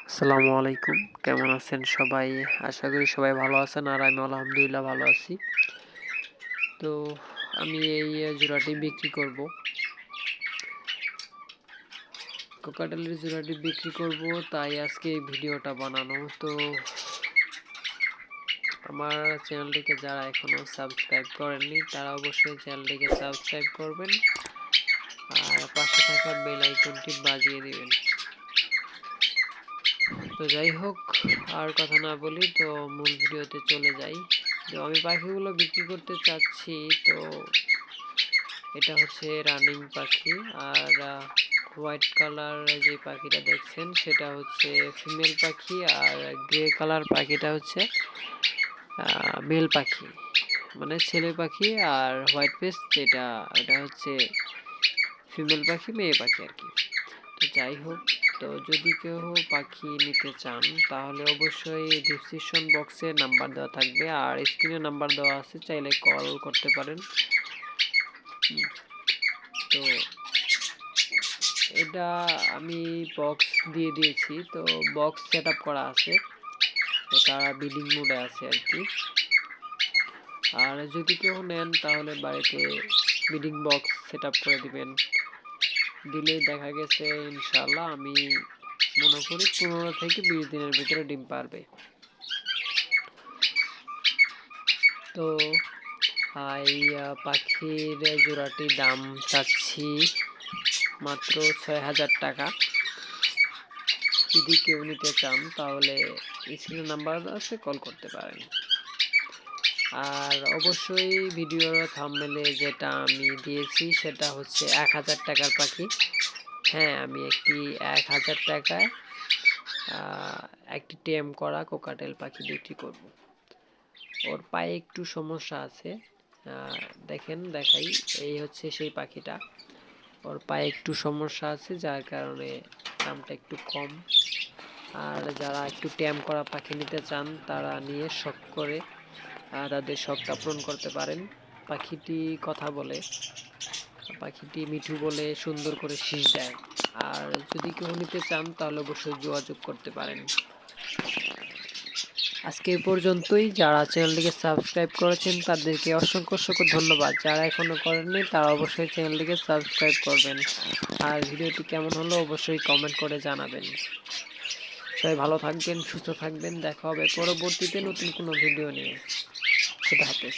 আসসালামু আলাইকুম, কেমন আছেন সবাই? আশা করি সবাই ভালো আছেন আর আমি আলহামদুলিল্লাহ ভালো আছি। তো আমি এই জোড়াটি বিক্রি করব, কোকাটেলের জোড়াটি বিক্রি করব, তাই আজকে এই ভিডিওটা বানানো। তো আমার চ্যানেলটিকে যারা এখনো সাবস্ক্রাইব করেননি তারা অবশ্যই চ্যানেলটিকে সাবস্ক্রাইব করবেন আর পাশে থাকা বেল আইকনটি বাজিয়ে দিবেন। তো যাই হোক, আর কথা না বলি, তো মূল ভিডিওতে চলে যাই। তো আমি পাখিগুলো বিক্রি করতে চাচ্ছি। তো এটা হচ্ছে রানিং পাখি, আর হোয়াইট কালার যে পাখিটা দেখছেন সেটা হচ্ছে ফিমেল পাখি, আর গ্রে কালার পাখিটা হচ্ছে মেল পাখি, মানে ছেলে পাখি। আর হোয়াইট পেস যেটা, এটা হচ্ছে ফিমেল পাখি, মেয়ে পাখি আর কি। তো যাই হোক, তো যদি কেউ পাখি নিতে চান তাহলে অবশ্যই ডিসক্রিপশন বক্সে নাম্বার দেওয়া থাকবে আর স্ক্রিনে নাম্বার দেওয়া আছে, চাইলে কল করতে পারেন। তো এটা আমি বক্স দিয়ে দিয়েছি, তো বক্স সেট আপ করা আছে, তো তারা বিডিং মোডে আছে আর কি। আর যদি কেউ নেন তাহলে বাড়িতে বিডিং বক্স সেট আপ করে দিবেন, দিলেই দেখা গেছে ইনশাল্লাহ আমি মনে করি 15 থেকে 20 দিনের ভিতরে ডিম পারবে। তো এই পাখির জোড়াটির দাম চাচ্ছি মাত্র 6000 টাকা। যদি কেউ নিতে চান তাহলে স্ক্রিনে নাম্বার আছে, কল করতে পারেন। আর অবশ্যই ভিডিওর থাম্বনেলে যেটা আমি দিয়েছি সেটা হচ্ছে 1000 টাকার পাখি। হ্যাঁ, আমি একটি 1000 টাকায় একটি টেম করা কোকাটেল পাখি বিক্রি করব। ওর পায়ে একটু সমস্যা আছে, দেখেন দেখাই, এই হচ্ছে সেই পাখিটা। ওর পায়ে একটু সমস্যা আছে যার কারণে দামটা একটু কম। আর যারা একটু টেম করা পাখি নিতে চান তারা নিয়ে শখ করে তাদের শখটা পূরণ করতে পারেন। পাখিটি কথা বলে, পাখিটি মিঠু বলে, সুন্দর করে শীষ দেয়। আর যদি কেউ নিতে চান তাহলে অবশ্যই যোগাযোগ করতে পারেন। আজকে এই পর্যন্তই। যারা চ্যানেলটিকে সাবস্ক্রাইব করেছেন তাদেরকে অসংখ্য অসংখ্য ধন্যবাদ। যারা এখনো করেননি তারা অবশ্যই চ্যানেলটিকে সাবস্ক্রাইব করবেন। আর ভিডিওটি কেমন হলো অবশ্যই কমেন্ট করে জানাবেন। সবাই ভালো থাকবেন, সুস্থ থাকবেন। দেখা হবে পরবর্তীতে নতুন কোনো ভিডিও নিয়ে। খুদা হাফেজ।